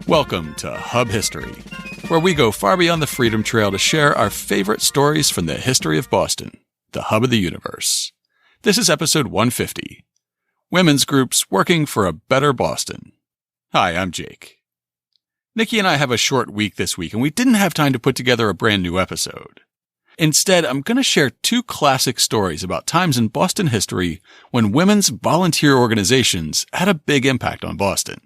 Welcome to Hub History, where we go far beyond the Freedom Trail to share our favorite stories from the history of Boston, the hub of the universe. This is episode 150, Women's Groups Working for a Better Boston. Hi, I'm Jake. Nikki and I have a short week this week, and we didn't have time to put together a brand new episode. Instead, I'm going to share two classic stories about times in Boston history when women's volunteer organizations had a big impact on Boston.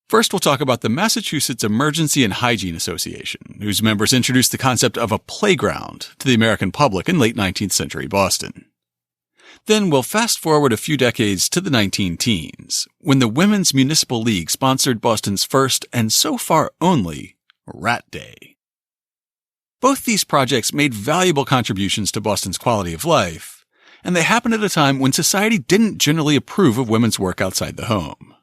First, we'll talk about the Massachusetts Emergency and Hygiene Association, whose members introduced the concept of a playground to the American public in late 19th century Boston. Then we'll fast forward a few decades to the 19-teens, when the Women's Municipal League sponsored Boston's first, and so far only, Rat Day. Both these projects made valuable contributions to Boston's quality of life, and they happened at a time when society didn't generally approve of women's work outside the home.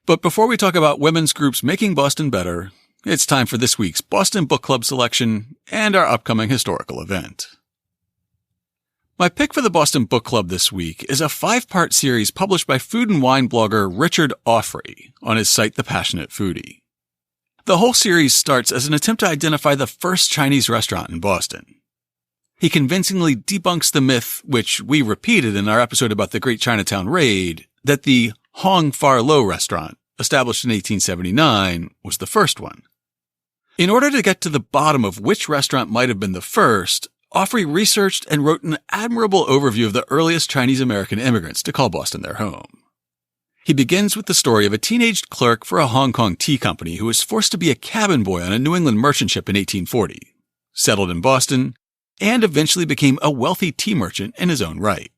But before we talk about women's groups making Boston better, it's time for this week's Boston Book Club selection and our upcoming historical event. My pick for the Boston Book Club this week is a 5-part series published by food and wine blogger Richard Offrey on his site The Passionate Foodie. The whole series starts as an attempt to identify the first Chinese restaurant in Boston. He convincingly debunks the myth, which we repeated in our episode about the Great Chinatown Raid, that the Hong Far Lo restaurant, established in 1879, was the first one. In order to get to the bottom of which restaurant might have been the first, Offrey researched and wrote an admirable overview of the earliest Chinese-American immigrants to call Boston their home. He begins with the story of a teenage clerk for a Hong Kong tea company who was forced to be a cabin boy on a New England merchant ship in 1840, settled in Boston, and eventually became a wealthy tea merchant in his own right.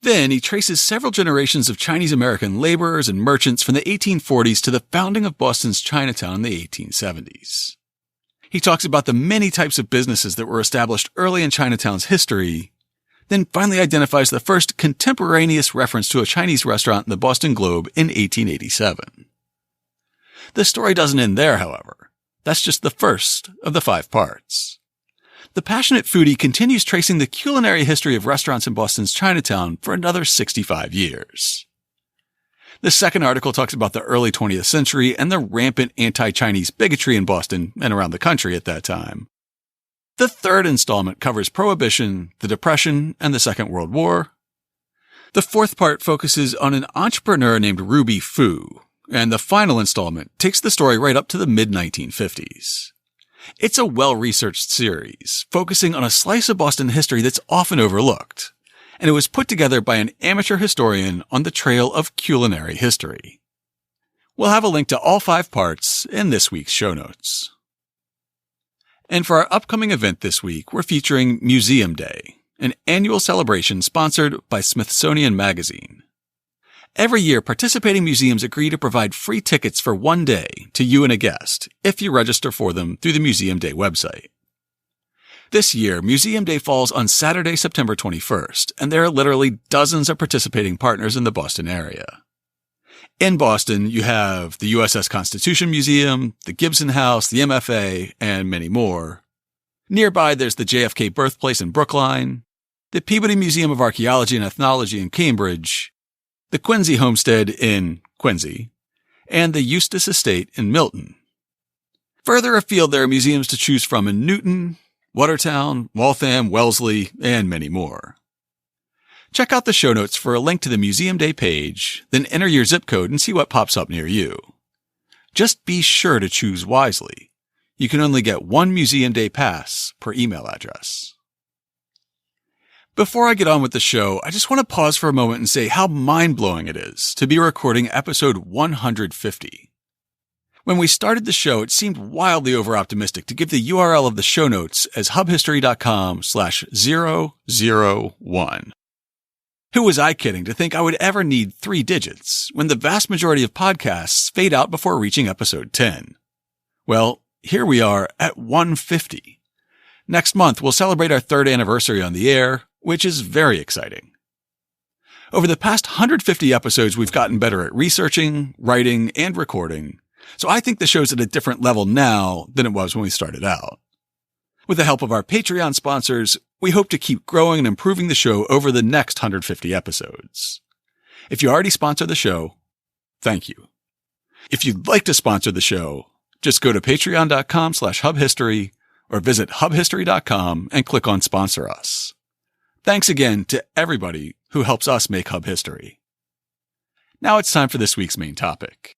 Then he traces several generations of Chinese-American laborers and merchants from the 1840s to the founding of Boston's Chinatown in the 1870s. He talks about the many types of businesses that were established early in Chinatown's history, then finally identifies the first contemporaneous reference to a Chinese restaurant in the Boston Globe in 1887. The story doesn't end there, however. That's just the first of the 5 parts. The Passionate Foodie continues tracing the culinary history of restaurants in Boston's Chinatown for another 65 years. The second article talks about the early 20th century and the rampant anti-Chinese bigotry in Boston and around the country at that time. The third installment covers Prohibition, the Depression, and the Second World War. The fourth part focuses on an entrepreneur named Ruby Fu, and the final installment takes the story right up to the mid-1950s. It's a well-researched series, focusing on a slice of Boston history that's often overlooked, and it was put together by an amateur historian on the trail of culinary history. We'll have a link to all 5 parts in this week's show notes. And for our upcoming event this week, we're featuring Museum Day, an annual celebration sponsored by Smithsonian Magazine. Every year, participating museums agree to provide free tickets for one day to you and a guest if you register for them through the Museum Day website. This year, Museum Day falls on Saturday, September 21st, and there are literally dozens of participating partners in the Boston area. In Boston, you have the USS Constitution Museum, the Gibson House, the MFA, and many more. Nearby, there's the JFK Birthplace in Brookline, the Peabody Museum of Archaeology and Ethnology in Cambridge, the Quincy Homestead in Quincy, and the Eustis Estate in Milton. Further afield, there are museums to choose from in Newton, Watertown, Waltham, Wellesley, and many more. Check out the show notes for a link to the Museum Day page, then enter your zip code and see what pops up near you. Just be sure to choose wisely. You can only get 1 Museum Day pass per email address. Before I get on with the show, I just want to pause for a moment and say how mind-blowing it is to be recording episode 150. When we started the show, it seemed wildly over-optimistic to give the URL of the show notes as hubhistory.com/001. Who was I kidding to think I would ever need 3 digits when the vast majority of podcasts fade out before reaching episode 10? Well, here we are at 150. Next month, we'll celebrate our 3rd anniversary on the air, which is very exciting. Over the past 150 episodes, we've gotten better at researching, writing, and recording, so I think the show's at a different level now than it was when we started out. With the help of our Patreon sponsors, we hope to keep growing and improving the show over the next 150 episodes. If you already sponsor the show, thank you. If you'd like to sponsor the show, just go to patreon.com/hubhistory or visit hubhistory.com and click on Sponsor Us. Thanks again to everybody who helps us make Hub History. Now it's time for this week's main topic.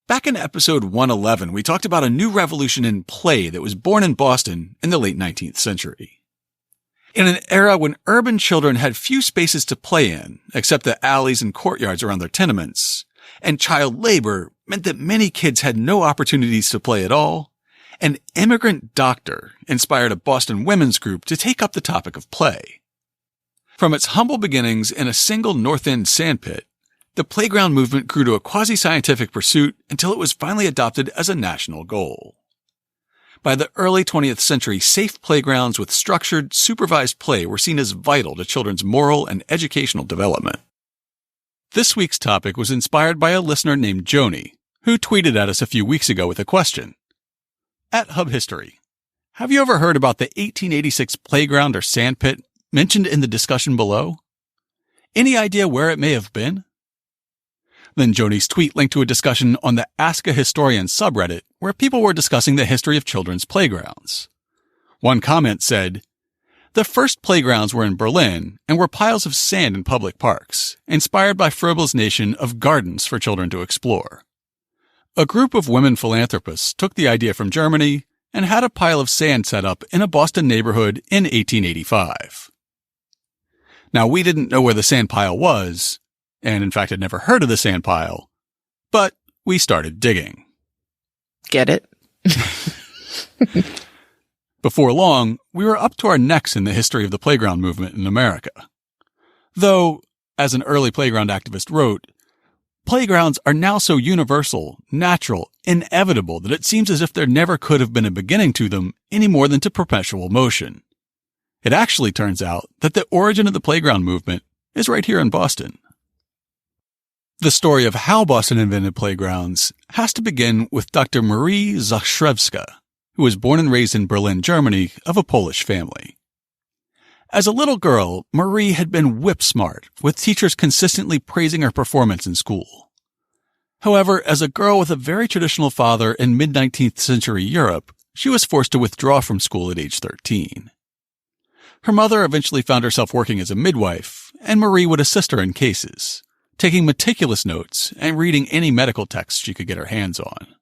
Back in episode 111, we talked about a new revolution in play that was born in Boston in the late 19th century. In an era when urban children had few spaces to play in, except the alleys and courtyards around their tenements, and child labor meant that many kids had no opportunities to play at all, an immigrant doctor inspired a Boston women's group to take up the topic of play. From its humble beginnings in a single North End sandpit, the playground movement grew to a quasi-scientific pursuit until it was finally adopted as a national goal. By the early 20th century, safe playgrounds with structured, supervised play were seen as vital to children's moral and educational development. This week's topic was inspired by a listener named Joni, who tweeted at us a few weeks ago with a question. At Hub History, have you ever heard about the 1886 playground or sandpit mentioned in the discussion below? Any idea where it may have been? Then Joni's tweet linked to a discussion on the Ask a Historian subreddit where people were discussing the history of children's playgrounds. One comment said, "The first playgrounds were in Berlin and were piles of sand in public parks, inspired by Froebel's notion of gardens for children to explore. A group of women philanthropists took the idea from Germany and had a pile of sand set up in a Boston neighborhood in 1885. Now, we didn't know where the sand pile was, and in fact had never heard of the sand pile, but we started digging." Get it? Before long, we were up to our necks in the history of the playground movement in America. Though, as an early playground activist wrote, playgrounds are now so universal, natural, inevitable that it seems as if there never could have been a beginning to them any more than to perpetual motion. It actually turns out that the origin of the playground movement is right here in Boston. The story of how Boston invented playgrounds has to begin with Dr. Marie Zakrzewska, who was born and raised in Berlin, Germany, of a Polish family. As a little girl, Marie had been whip-smart, with teachers consistently praising her performance in school. However, as a girl with a very traditional father in mid-19th century Europe, she was forced to withdraw from school at age 13. Her mother eventually found herself working as a midwife, and Marie would assist her in cases, taking meticulous notes and reading any medical text she could get her hands on.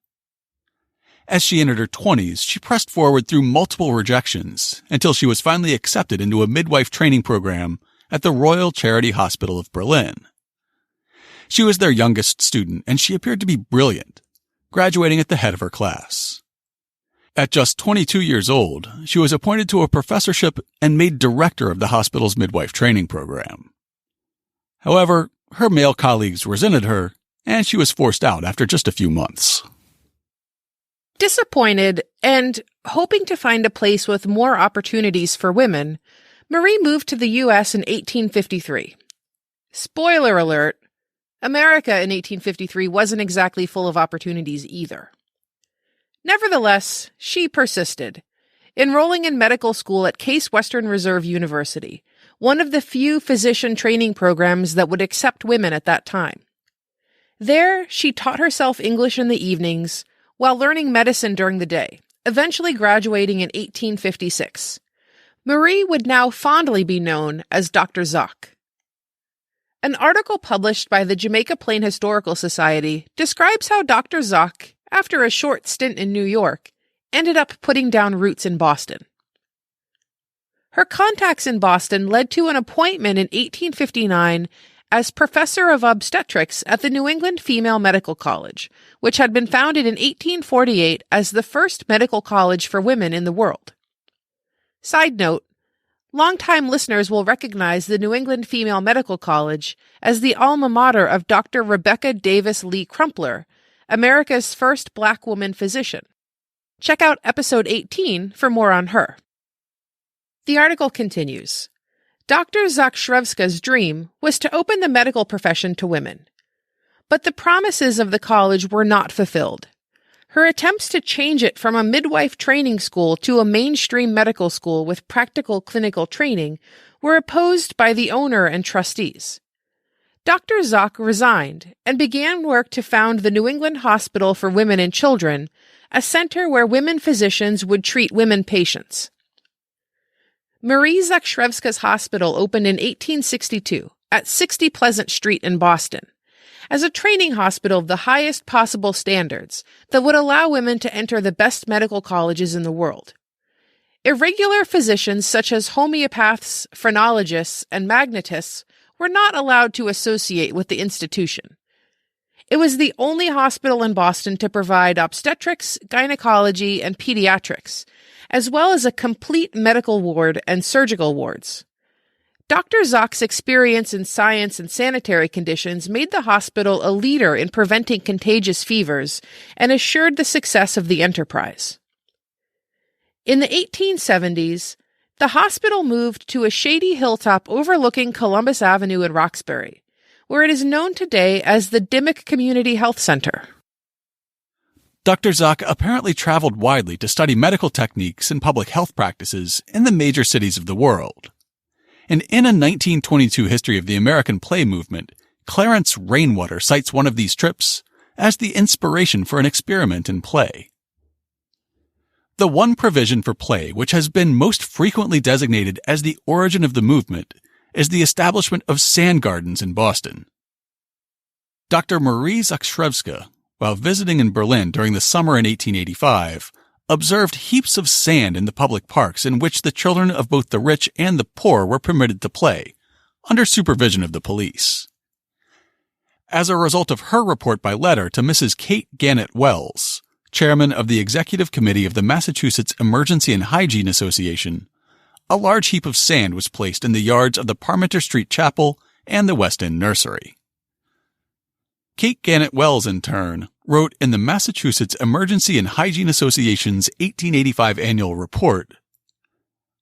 As she entered her 20s, she pressed forward through multiple rejections until she was finally accepted into a midwife training program at the Royal Charity Hospital of Berlin. She was their youngest student, and she appeared to be brilliant, graduating at the head of her class. At just 22 years old, she was appointed to a professorship and made director of the hospital's midwife training program. However, her male colleagues resented her, and she was forced out after just a few months. Disappointed and hoping to find a place with more opportunities for women, Marie moved to the U.S. in 1853. Spoiler alert, America in 1853 wasn't exactly full of opportunities either. Nevertheless, she persisted, enrolling in medical school at Case Western Reserve University, one of the few physician training programs that would accept women at that time. There, she taught herself English in the evenings while learning medicine during the day, eventually graduating in 1856. Marie would now fondly be known as Dr. Zock. An article published by the Jamaica Plain Historical Society describes how Dr. Zock, after a short stint in New York, ended up putting down roots in Boston. Her contacts in Boston led to an appointment in 1859 as professor of obstetrics at the New England Female Medical College, which had been founded in 1848 as the first medical college for women in the world. Side note, longtime listeners will recognize the New England Female Medical College as the alma mater of Dr. Rebecca Davis Lee Crumpler, America's first Black woman physician. Check out episode 18 for more on her. The article continues. Dr. Zakrzewska's dream was to open the medical profession to women. But the promises of the college were not fulfilled. Her attempts to change it from a midwife training school to a mainstream medical school with practical clinical training were opposed by the owner and trustees. Dr. Zock resigned and began work to found the New England Hospital for Women and Children, a center where women physicians would treat women patients. Marie Zakrzewska's hospital opened in 1862 at 60 Pleasant Street in Boston as a training hospital of the highest possible standards that would allow women to enter the best medical colleges in the world. Irregular physicians such as homeopaths, phrenologists, and magnetists were not allowed to associate with the institution. It was the only hospital in Boston to provide obstetrics, gynecology, and pediatrics, as well as a complete medical ward and surgical wards. Dr. Zock's experience in science and sanitary conditions made the hospital a leader in preventing contagious fevers and assured the success of the enterprise. In the 1870s, the hospital moved to a shady hilltop overlooking Columbus Avenue in Roxbury, where it is known today as the Dimmock Community Health Center. Dr. Zock apparently traveled widely to study medical techniques and public health practices in the major cities of the world. And in a 1922 history of the American play movement, Clarence Rainwater cites one of these trips as the inspiration for an experiment in play. The one provision for play which has been most frequently designated as the origin of the movement is the establishment of sand gardens in Boston. Dr. Marie Zakrzewska, while visiting in Berlin during the summer in 1885, observed heaps of sand in the public parks in which the children of both the rich and the poor were permitted to play, under supervision of the police. As a result of her report by letter to Mrs. Kate Gannett Wells, chairman of the executive committee of the Massachusetts Emergency and Hygiene Association, a large heap of sand was placed in the yards of the Parmenter Street Chapel and the West End Nursery. Kate Gannett Wells, in turn, wrote in the Massachusetts Emergency and Hygiene Association's 1885 annual report,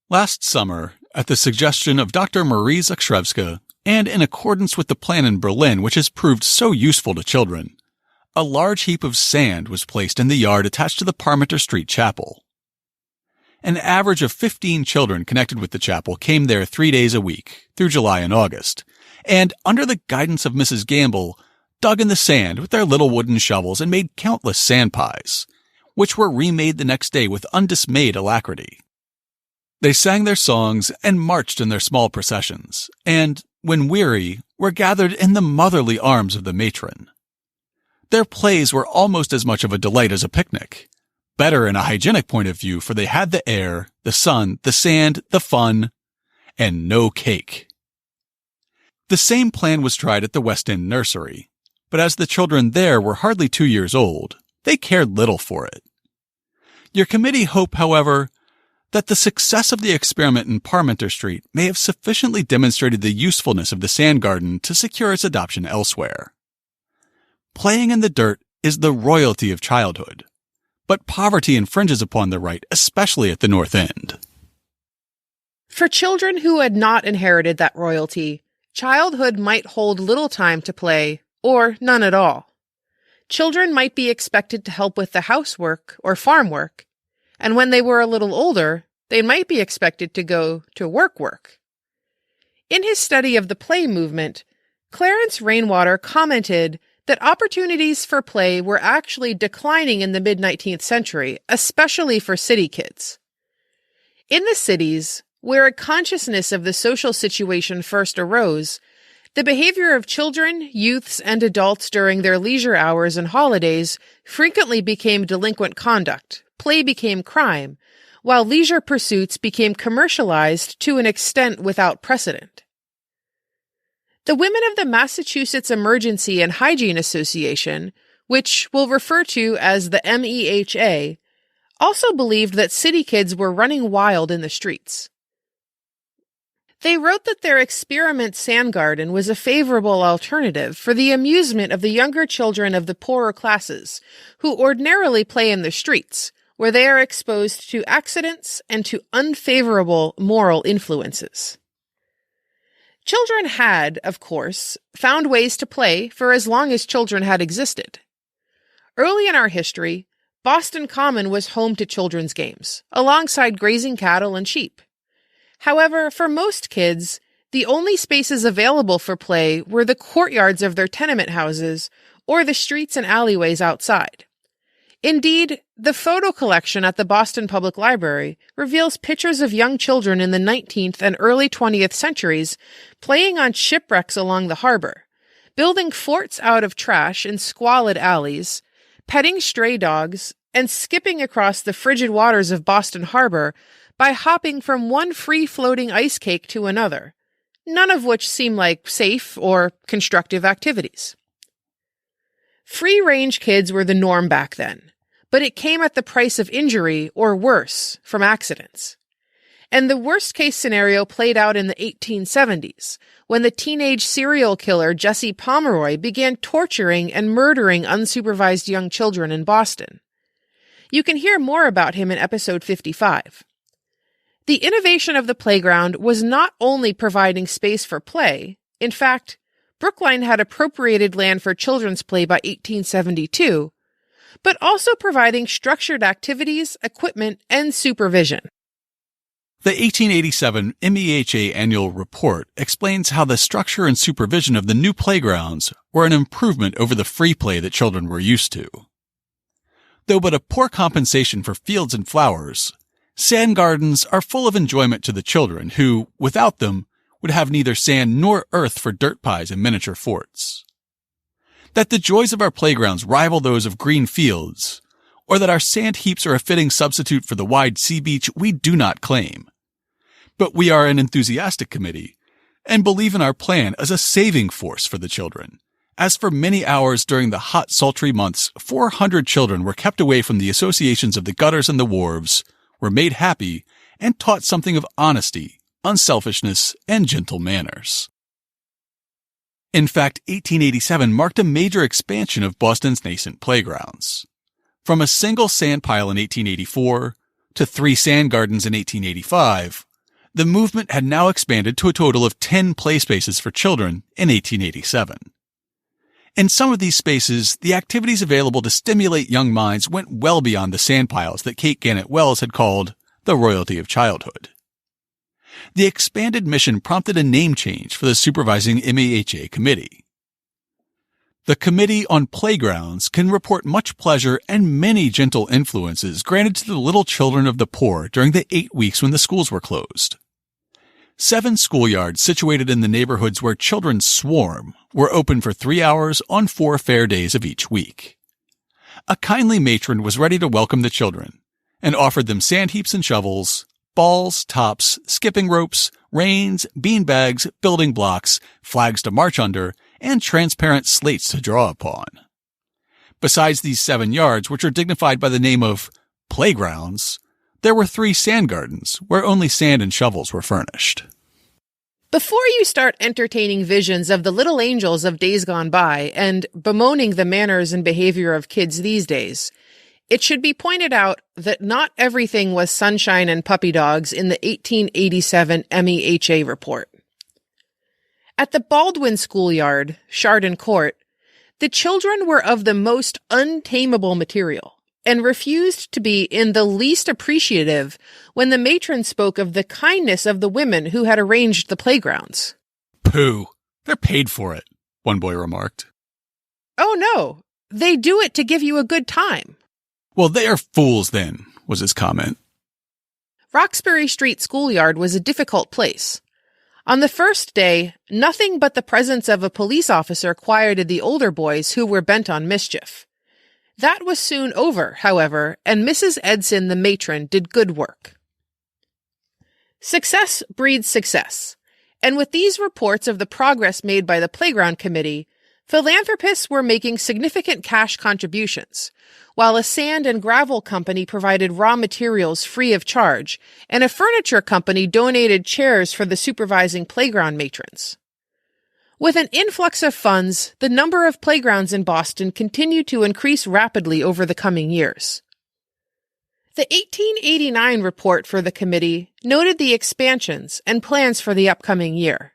"Last summer, at the suggestion of Dr. Marie Zakrzewska, and in accordance with the plan in Berlin which has proved so useful to children, a large heap of sand was placed in the yard attached to the Parmenter Street Chapel. An average of 15 children connected with the chapel came there 3 days a week, through July and August, and under the guidance of Mrs. Gamble, dug in the sand with their little wooden shovels and made countless sand pies, which were remade the next day with undismayed alacrity. They sang their songs and marched in their small processions, and, when weary, were gathered in the motherly arms of the matron. Their plays were almost as much of a delight as a picnic, better in a hygienic point of view, for they had the air, the sun, the sand, the fun, and no cake." The same plan was tried at the West End Nursery, but as the children there were hardly 2 years old, they cared little for it. Your committee hope, however, that the success of the experiment in Parmenter Street may have sufficiently demonstrated the usefulness of the sand garden to secure its adoption elsewhere. Playing in the dirt is the royalty of childhood, but poverty infringes upon the right, especially at the North End. For children who had not inherited that royalty, childhood might hold little time to play, or none at all. Children might be expected to help with the housework or farm work, and when they were a little older, they might be expected to go to work. In his study of the play movement, Clarence Rainwater commented that opportunities for play were actually declining in the mid-19th century, especially for city kids. In the cities, where a consciousness of the social situation first arose, the behavior of children, youths, and adults during their leisure hours and holidays frequently became delinquent conduct, play became crime, while leisure pursuits became commercialized to an extent without precedent. The women of the Massachusetts Emergency and Hygiene Association, which we'll refer to as the MEHA, also believed that city kids were running wild in the streets. They wrote that their experiment sand garden was a favorable alternative for the amusement of the younger children of the poorer classes, who ordinarily play in the streets, where they are exposed to accidents and to unfavorable moral influences. Children had, of course, found ways to play for as long as children had existed. Early in our history, Boston Common was home to children's games, alongside grazing cattle and sheep. However, for most kids, the only spaces available for play were the courtyards of their tenement houses or the streets and alleyways outside. Indeed, the photo collection at the Boston Public Library reveals pictures of young children in the 19th and early 20th centuries playing on shipwrecks along the harbor, building forts out of trash in squalid alleys, petting stray dogs, and skipping across the frigid waters of Boston Harbor by hopping from one free-floating ice cake to another, none of which seem like safe or constructive activities. Free-range kids were the norm back then, but it came at the price of injury, or worse, from accidents. And the worst-case scenario played out in the 1870s, when the teenage serial killer Jesse Pomeroy began torturing and murdering unsupervised young children in Boston. You can hear more about him in episode 55. The innovation of the playground was not only providing space for play. In fact, Brookline had appropriated land for children's play by 1872, but also providing structured activities, equipment, and supervision. The 1887 MEHA annual report explains how the structure and supervision of the new playgrounds were an improvement over the free play that children were used to. Though but a poor compensation for fields and flowers, sand gardens are full of enjoyment to the children who, without them, would have neither sand nor earth for dirt pies and miniature forts. That the joys of our playgrounds rival those of green fields, or that our sand heaps are a fitting substitute for the wide sea beach, we do not claim. But we are an enthusiastic committee, and believe in our plan as a saving force for the children. As for many hours during the hot, sultry months, 400 children were kept away from the associations of the gutters and the wharves, were made happy, and taught something of honesty, unselfishness, and gentle manners. In fact, 1887 marked a major expansion of Boston's nascent playgrounds. From a single sand pile in 1884 to 3 sand gardens in 1885, the movement had now expanded to a total of 10 play spaces for children in 1887. In some of these spaces, the activities available to stimulate young minds went well beyond the sand piles that Kate Gannett Wells had called the royalty of childhood. The expanded mission prompted a name change for the supervising MEHA committee. The Committee on Playgrounds can report much pleasure and many gentle influences granted to the little children of the poor during the 8 weeks when the schools were closed. 7 schoolyards situated in the neighborhoods where children swarm were open for 3 hours on 4 fair days of each week. A kindly matron was ready to welcome the children and offered them sand heaps and shovels, balls, tops, skipping ropes, reins, bean bags, building blocks, flags to march under, and transparent slates to draw upon. Besides these 7 yards, which are dignified by the name of playgrounds, there were 3 sand gardens where only sand and shovels were furnished. Before you start entertaining visions of the little angels of days gone by and bemoaning the manners and behavior of kids these days, it should be pointed out that not everything was sunshine and puppy dogs in the 1887 MEHA report. At the Baldwin Schoolyard, Chardon Court, the children were of the most untamable material and refused to be in the least appreciative when the matron spoke of the kindness of the women who had arranged the playgrounds. "Pooh, they're paid for it," one boy remarked. "Oh no, they do it to give you a good time." "Well, they are fools then," was his comment. Roxbury Street Schoolyard was a difficult place. On the first day, nothing but the presence of a police officer quieted the older boys who were bent on mischief. That was soon over, however, and Mrs. Edson, the matron, did good work. Success breeds success, and with these reports of the progress made by the Playground Committee, philanthropists were making significant cash contributions, while a sand and gravel company provided raw materials free of charge, and a furniture company donated chairs for the supervising playground matrons. With an influx of funds, the number of playgrounds in Boston continued to increase rapidly over the coming years. The 1889 report for the committee noted the expansions and plans for the upcoming year.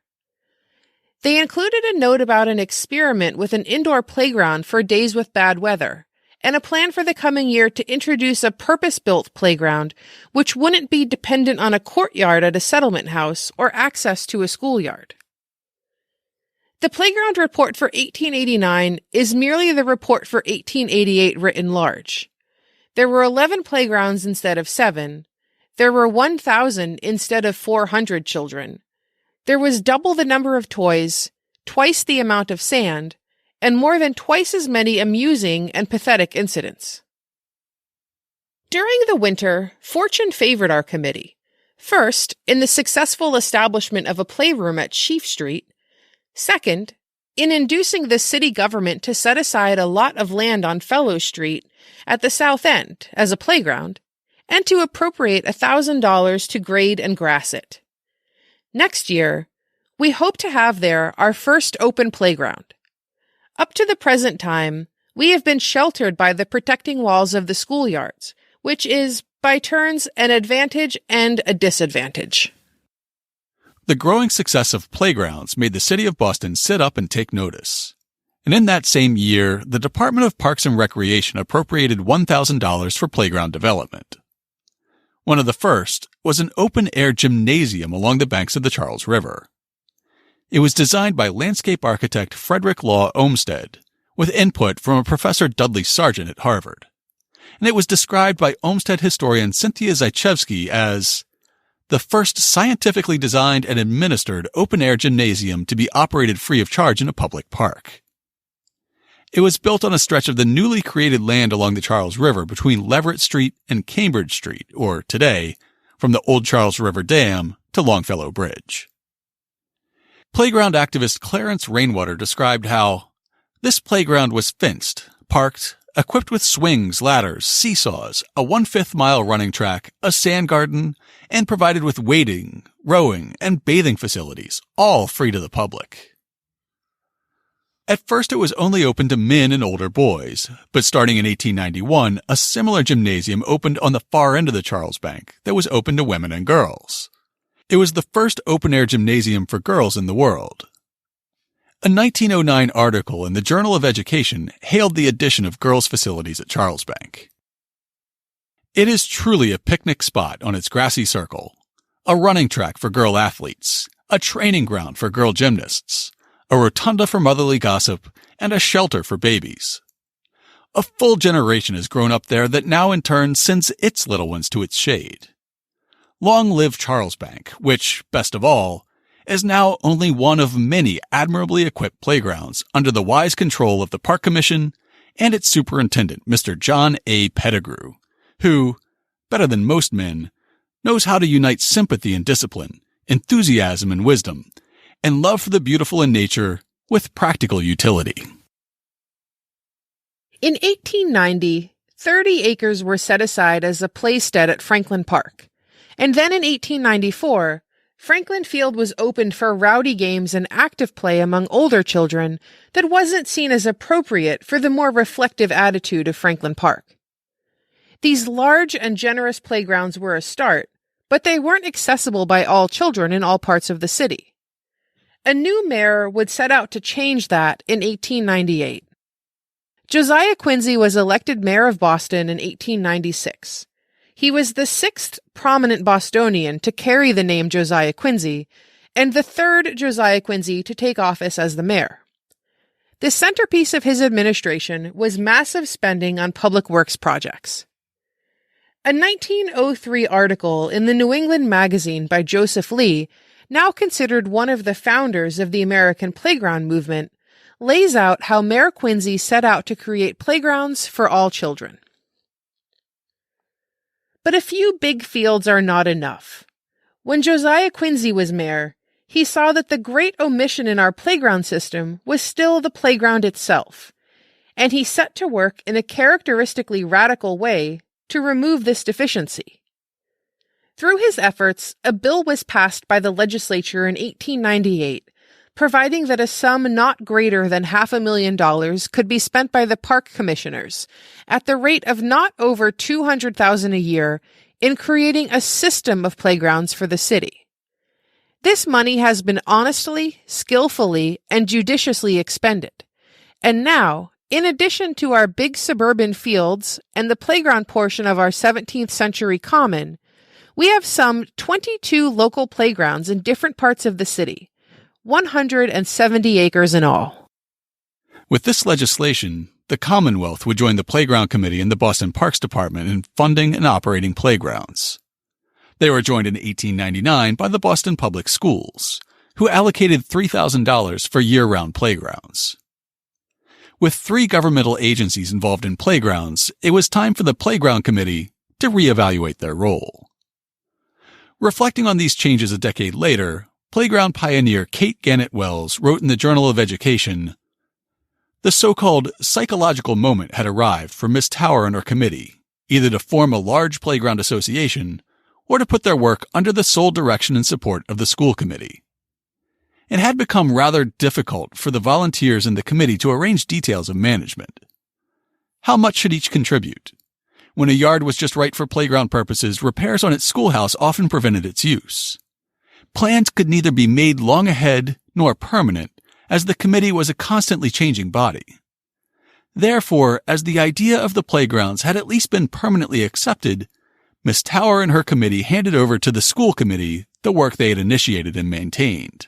They included a note about an experiment with an indoor playground for days with bad weather, and a plan for the coming year to introduce a purpose-built playground which wouldn't be dependent on a courtyard at a settlement house or access to a schoolyard. The playground report for 1889 is merely the report for 1888 written large. There were 11 playgrounds instead of 7. There were 1,000 instead of 400 children. There was double the number of toys, twice the amount of sand, and more than twice as many amusing and pathetic incidents. During the winter, fortune favored our committee. First, in the successful establishment of a playroom at Sheaf Street. Second, in inducing the city government to set aside a lot of land on Fellow Street at the south end as a playground, and to appropriate $1,000 to grade and grass it. Next year, we hope to have there our first open playground. Up to the present time, we have been sheltered by the protecting walls of the schoolyards, which is, by turns, an advantage and a disadvantage. The growing success of playgrounds made the city of Boston sit up and take notice. And in that same year, the Department of Parks and Recreation appropriated $1,000 for playground development. One of the first was an open-air gymnasium along the banks of the Charles River. It was designed by landscape architect Frederick Law Olmsted, with input from a Professor Dudley Sargent at Harvard. And it was described by Olmsted historian Cynthia Zychewski as the first scientifically designed and administered open-air gymnasium to be operated free of charge in a public park. It was built on a stretch of the newly created land along the Charles River between Leverett Street and Cambridge Street, or today, from the old Charles River Dam to Longfellow Bridge. Playground activist Clarence Rainwater described how this playground was fenced, parked, equipped with swings, ladders, seesaws, a 1/5 mile running track, a sand garden, and provided with wading, rowing, and bathing facilities, all free to the public. At first it was only open to men and older boys, but starting in 1891, a similar gymnasium opened on the far end of the Charles Bank that was open to women and girls. It was the first open-air gymnasium for girls in the world. A 1909 article in the Journal of Education hailed the addition of girls' facilities at Charles Bank. It is truly a picnic spot on its grassy circle, a running track for girl athletes, a training ground for girl gymnasts, a rotunda for motherly gossip, and a shelter for babies. A full generation has grown up there that now in turn sends its little ones to its shade. Long live Charles Bank, which, best of all, is now only one of many admirably equipped playgrounds under the wise control of the Park Commission and its superintendent, Mr. John A. Pettigrew, who, better than most men, knows how to unite sympathy and discipline, enthusiasm and wisdom, and love for the beautiful in nature with practical utility. In 1890, 30 acres were set aside as a playstead at Franklin Park. And then in 1894, Franklin Field was opened for rowdy games and active play among older children that wasn't seen as appropriate for the more reflective attitude of Franklin Park. These large and generous playgrounds were a start, but they weren't accessible by all children in all parts of the city. A new mayor would set out to change that in 1898. Josiah Quincy was elected mayor of Boston in 1896. He was the 6th prominent Bostonian to carry the name Josiah Quincy, and the 3rd Josiah Quincy to take office as the mayor. The centerpiece of his administration was massive spending on public works projects. A 1903 article in the New England Magazine by Joseph Lee, now considered one of the founders of the American playground movement, lays out how Mayor Quincy set out to create playgrounds for all children. But a few big fields are not enough. When Josiah Quincy was mayor, he saw that the great omission in our playground system was still the playground itself, and he set to work in a characteristically radical way to remove this deficiency. Through his efforts, a bill was passed by the legislature in 1898, providing that a sum not greater than $500,000 could be spent by the park commissioners, at the rate of not over $200,000 a year, in creating a system of playgrounds for the city. This money has been honestly, skillfully, and judiciously expended, and now, In addition to our big suburban fields and the playground portion of our 17th century common, we have some 22 local playgrounds in different parts of the city, 170 acres in all. With this legislation, the Commonwealth would join the Playground Committee and the Boston Parks Department in funding and operating playgrounds. They were joined in 1899 by the Boston Public Schools, who allocated $3,000 for year-round playgrounds. With 3 governmental agencies involved in playgrounds, it was time for the Playground Committee to reevaluate their role. Reflecting on these changes a decade later, playground pioneer Kate Gannett Wells wrote in the Journal of Education, "The so-called psychological moment had arrived for Miss Tower and her committee, either to form a large playground association or to put their work under the sole direction and support of the school committee. It had become rather difficult for the volunteers in the committee to arrange details of management. How much should each contribute? When a yard was just right for playground purposes, repairs on its schoolhouse often prevented its use. Plans could neither be made long ahead nor permanent, as the committee was a constantly changing body. Therefore, as the idea of the playgrounds had at least been permanently accepted, Miss Tower and her committee handed over to the school committee the work they had initiated and maintained.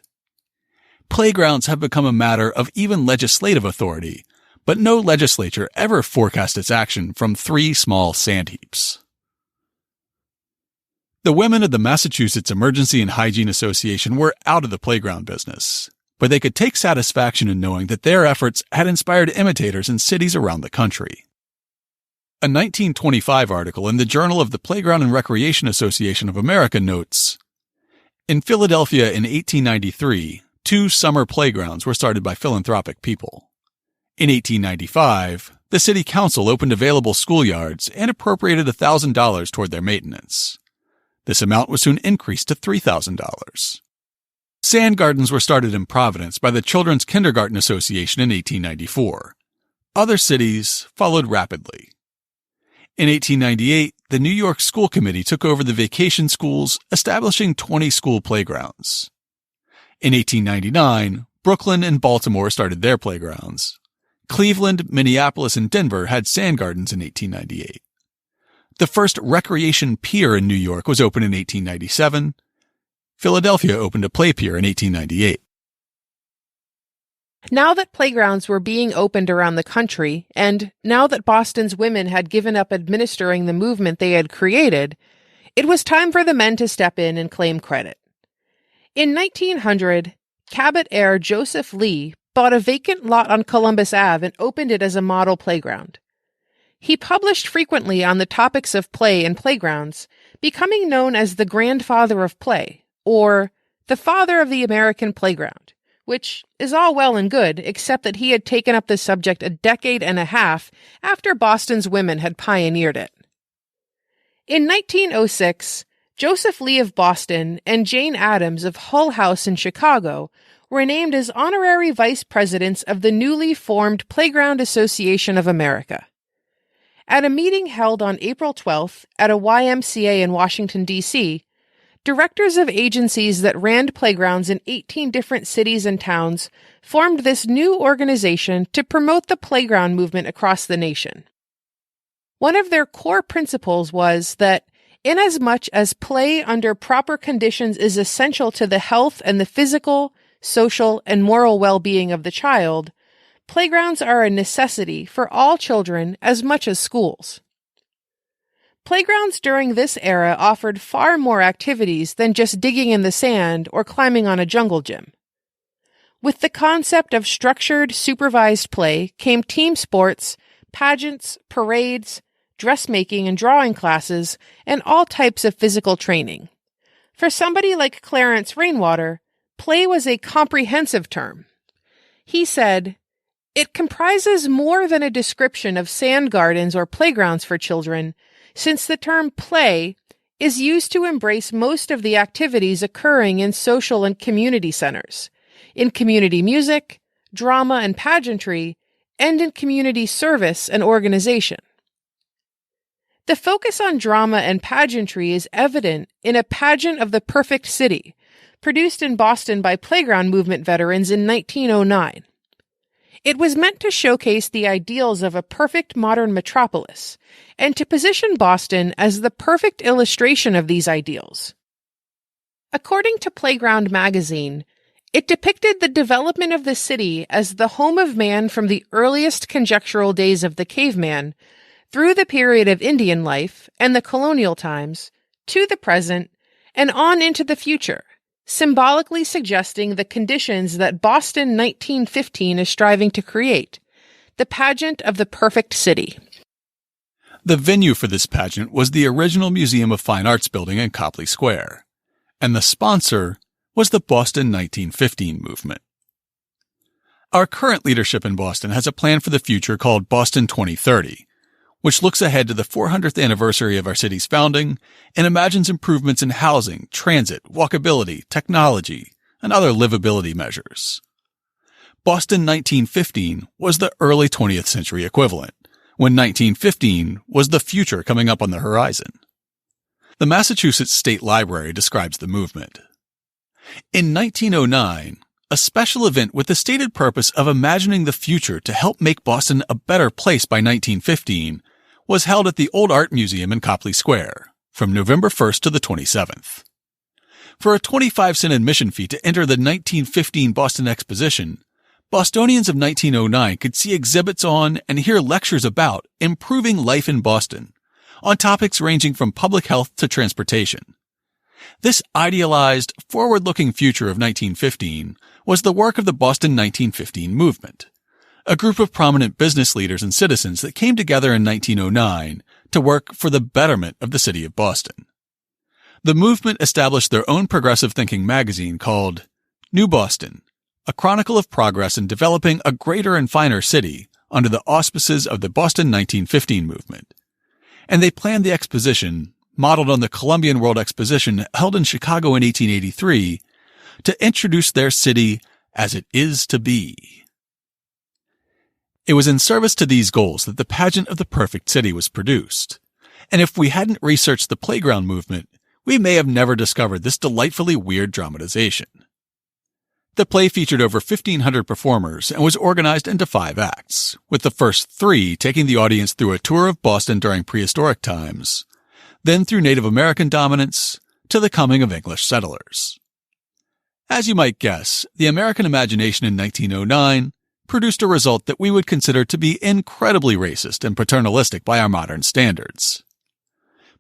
Playgrounds have become a matter of even legislative authority, but no legislature ever forecast its action from 3 small sand heaps." The women of the Massachusetts Emergency and Hygiene Association were out of the playground business, but they could take satisfaction in knowing that their efforts had inspired imitators in cities around the country. A 1925 article in the Journal of the Playground and Recreation Association of America notes, "In Philadelphia in 1893, 2 summer playgrounds were started by philanthropic people. In 1895, the city council opened available schoolyards and appropriated $1,000 toward their maintenance. This amount was soon increased to $3,000. Sand gardens were started in Providence by the Children's Kindergarten Association in 1894. Other cities followed rapidly. In 1898, the New York School Committee took over the vacation schools, establishing 20 school playgrounds. In 1899, Brooklyn and Baltimore started their playgrounds. Cleveland, Minneapolis, and Denver had sand gardens in 1898. The first recreation pier in New York was opened in 1897. Philadelphia opened a play pier in 1898. Now that playgrounds were being opened around the country, and now that Boston's women had given up administering the movement they had created, it was time for the men to step in and claim credit. In 1900, Cabot heir Joseph Lee bought a vacant lot on Columbus Ave and opened it as a model playground. He published frequently on the topics of play and playgrounds, becoming known as the grandfather of play, or the father of the American playground, which is all well and good, except that he had taken up the subject a decade and a half after Boston's women had pioneered it. In 1906, Joseph Lee of Boston and Jane Addams of Hull House in Chicago were named as honorary vice presidents of the newly formed Playground Association of America. At a meeting held on April 12th at a YMCA in Washington, D.C., directors of agencies that ran playgrounds in 18 different cities and towns formed this new organization to promote the playground movement across the nation. One of their core principles was that, inasmuch as play under proper conditions is essential to the health and the physical, social, and moral well-being of the child, playgrounds are a necessity for all children as much as schools. Playgrounds during this era offered far more activities than just digging in the sand or climbing on a jungle gym. With the concept of structured, supervised play came team sports, pageants, parades, dressmaking and drawing classes, and all types of physical training. For somebody like Clarence Rainwater, play was a comprehensive term. He said, "It comprises more than a description of sand gardens or playgrounds for children, since the term play is used to embrace most of the activities occurring in social and community centers, in community music, drama and pageantry, and in community service and organization." The focus on drama and pageantry is evident in A Pageant of the Perfect City, produced in Boston by Playground Movement veterans in 1909. It was meant to showcase the ideals of a perfect modern metropolis and to position Boston as the perfect illustration of these ideals. According to Playground magazine, it depicted the development of the city as the home of man from the earliest conjectural days of the caveman through the period of Indian life and the colonial times to the present and on into the future, symbolically suggesting the conditions that Boston 1915 is striving to create, the pageant of the perfect city. The venue for this pageant was the original Museum of Fine Arts building in Copley Square, and the sponsor was the Boston 1915 movement. Our current leadership in Boston has a plan for the future called Boston 2030, which looks ahead to the 400th anniversary of our city's founding and imagines improvements in housing, transit, walkability, technology, and other livability measures. Boston 1915 was the early 20th century equivalent, when 1915 was the future coming up on the horizon. The Massachusetts State Library describes the movement. In 1909, a special event with the stated purpose of imagining the future to help make Boston a better place by 1915 was held at the Old Art Museum in Copley Square from November 1st to the 27th. For a 25-cent admission fee to enter the 1915 Boston Exposition, Bostonians of 1909 could see exhibits on and hear lectures about improving life in Boston, on topics ranging from public health to transportation. This idealized, forward-looking future of 1915 was the work of the Boston 1915 movement, a group of prominent business leaders and citizens that came together in 1909 to work for the betterment of the city of Boston. The movement established their own progressive thinking magazine called New Boston, a chronicle of progress in developing a greater and finer city under the auspices of the Boston 1915 movement. And they planned the exposition, modeled on the Columbian World Exposition held in Chicago in 1883, to introduce their city as it is to be. It was in service to these goals that the pageant of the perfect city was produced, and if we hadn't researched the Playground movement, we may have never discovered this delightfully weird dramatization. The play featured over 1,500 performers and was organized into 5 acts, with the first 3 taking the audience through a tour of Boston during prehistoric times, then through Native American dominance, to the coming of English settlers. As you might guess, the American imagination in 1909 produced a result that we would consider to be incredibly racist and paternalistic by our modern standards.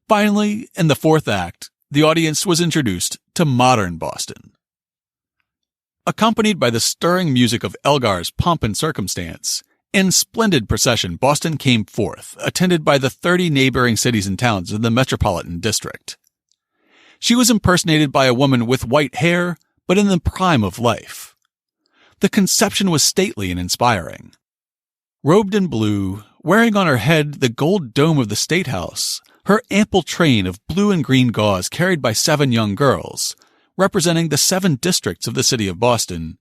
Finally, in the 4th act, the audience was introduced to modern Boston. Accompanied by the stirring music of Elgar's Pomp and Circumstance, in splendid procession Boston came forth, attended by the 30 neighboring cities and towns in the metropolitan district. She was impersonated by a woman with white hair, but in the prime of life. The conception was stately and inspiring. Robed in blue, wearing on her head the gold dome of the State House, her ample train of blue and green gauze carried by 7 young girls, representing the 7 districts of the city of Boston,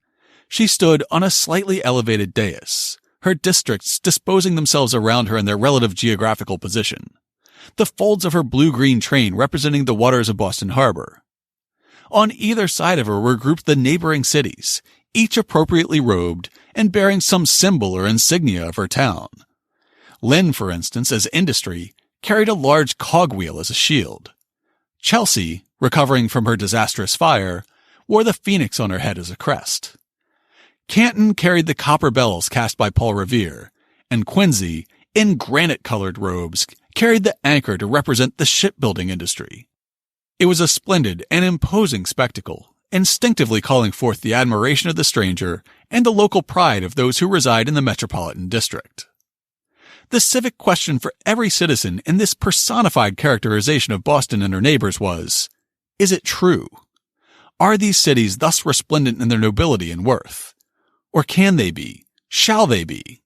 she stood on a slightly elevated dais, her districts disposing themselves around her in their relative geographical position, the folds of her blue-green train representing the waters of Boston Harbor. On either side of her were grouped the neighboring cities, each appropriately robed and bearing some symbol or insignia of her town. Lynn, for instance, as industry, carried a large cogwheel as a shield. Chelsea, recovering from her disastrous fire, wore the phoenix on her head as a crest. Canton carried the copper bells cast by Paul Revere, and Quincy, in granite-colored robes, carried the anchor to represent the shipbuilding industry. It was a splendid and imposing spectacle, instinctively calling forth the admiration of the stranger and the local pride of those who reside in the metropolitan district. The civic question for every citizen in this personified characterization of Boston and her neighbors was, is it true? Are these cities thus resplendent in their nobility and worth? Or can they be? Shall they be?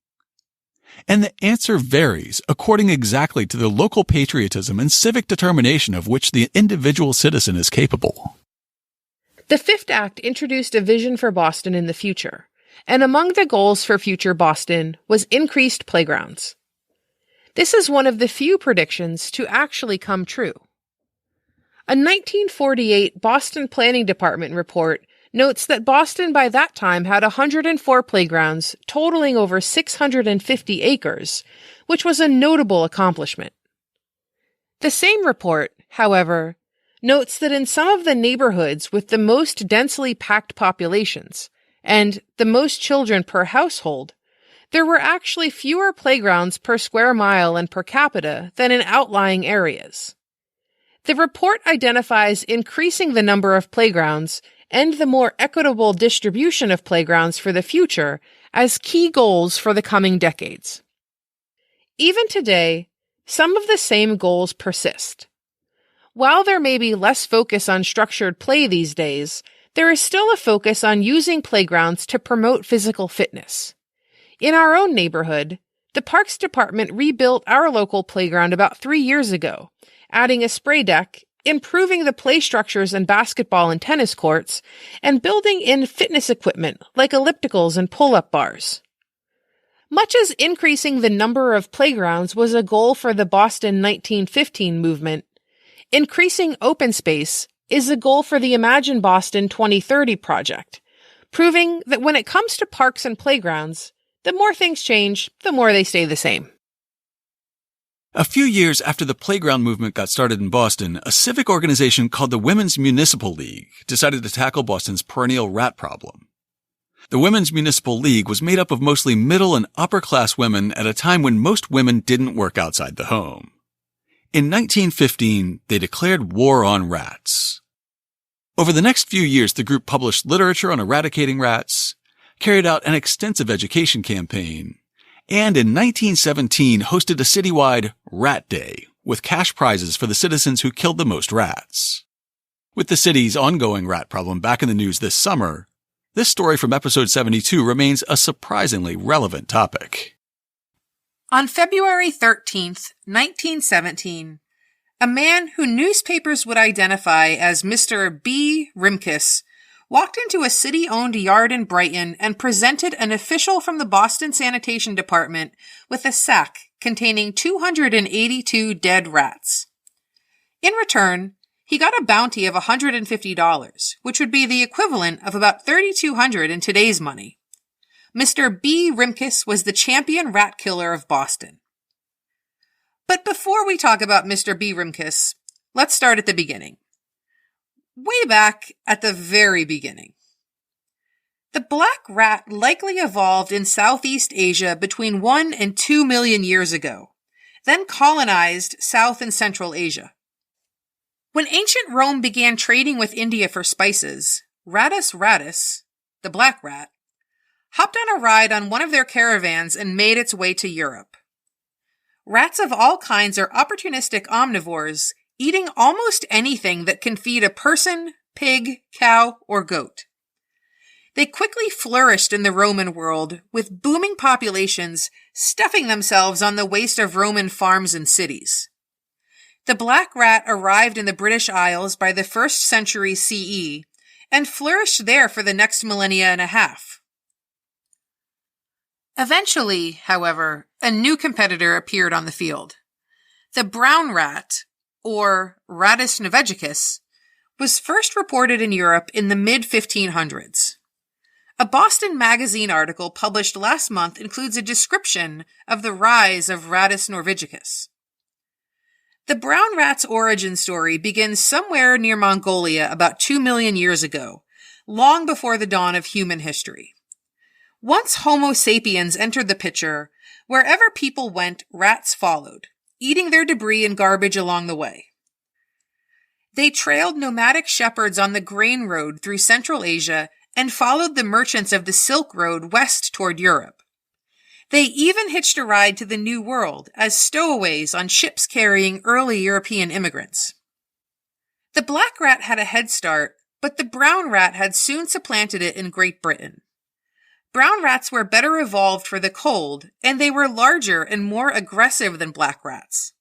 And the answer varies according exactly to the local patriotism and civic determination of which the individual citizen is capable. The 5th act introduced a vision for Boston in the future, and among the goals for future Boston was increased playgrounds. This is one of the few predictions to actually come true. A 1948 Boston Planning Department report notes that Boston by that time had 104 playgrounds, totaling over 650 acres, which was a notable accomplishment. The same report, however, notes that in some of the neighborhoods with the most densely packed populations, and the most children per household, there were actually fewer playgrounds per square mile and per capita than in outlying areas. The report identifies increasing the number of playgrounds and the more equitable distribution of playgrounds for the future as key goals for the coming decades. Even today, some of the same goals persist. While there may be less focus on structured play these days, there is still a focus on using playgrounds to promote physical fitness. In our own neighborhood, the Parks Department rebuilt our local playground about 3 years ago, adding a spray deck, improving the play structures and basketball and tennis courts, and building in fitness equipment like ellipticals and pull-up bars. Much as increasing the number of playgrounds was a goal for the Boston 1915 movement, increasing open space is a goal for the Imagine Boston 2030 project, proving that when it comes to parks and playgrounds, the more things change, the more they stay the same. A few years after the playground movement got started in Boston, a civic organization called the Women's Municipal League decided to tackle Boston's perennial rat problem. The Women's Municipal League was made up of mostly middle and upper-class women at a time when most women didn't work outside the home. In 1915, they declared war on rats. Over the next few years, the group published literature on eradicating rats, carried out an extensive education campaign, and in 1917 hosted a citywide Rat Day with cash prizes for the citizens who killed the most rats. With the city's ongoing rat problem back in the news this summer, this story from episode 72 remains a surprisingly relevant topic. On February 13th, 1917, a man who newspapers would identify as Mr. B. Rimkus walked into a city-owned yard in Brighton and presented an official from the Boston Sanitation Department with a sack containing 282 dead rats. In return, he got a bounty of $150, which would be the equivalent of about $3,200 in today's money. Mr. B. Rimkus was the champion rat killer of Boston. But before we talk about Mr. B. Rimkus, let's start at the beginning. Way back at the very beginning. The black rat likely evolved in Southeast Asia between 1 and 2 million years ago, then colonized South and Central Asia. When ancient Rome began trading with India for spices, Rattus rattus, the black rat, hopped on a ride on one of their caravans and made its way to Europe. Rats of all kinds are opportunistic omnivores, eating almost anything that can feed a person, pig, cow, or goat. They quickly flourished in the Roman world, with booming populations stuffing themselves on the waste of Roman farms and cities. The black rat arrived in the British Isles by the 1st century CE and flourished there for the next millennia and a half. Eventually, however, a new competitor appeared on the field. The brown rat, or Rattus novegicus, was first reported in Europe in the mid-1500s. A Boston Magazine article published last month includes a description of the rise of Rattus norvegicus. The brown rat's origin story begins somewhere near Mongolia about 2 million years ago, long before the dawn of human history. Once Homo sapiens entered the picture, wherever people went, rats followed, eating their debris and garbage along the way. They trailed nomadic shepherds on the grain road through Central Asia and followed the merchants of the Silk Road west toward Europe. They even hitched a ride to the New World as stowaways on ships carrying early European immigrants. The black rat had a head start, but the brown rat had soon supplanted it in Great Britain. Brown rats were better evolved for the cold, and they were larger and more aggressive than black rats.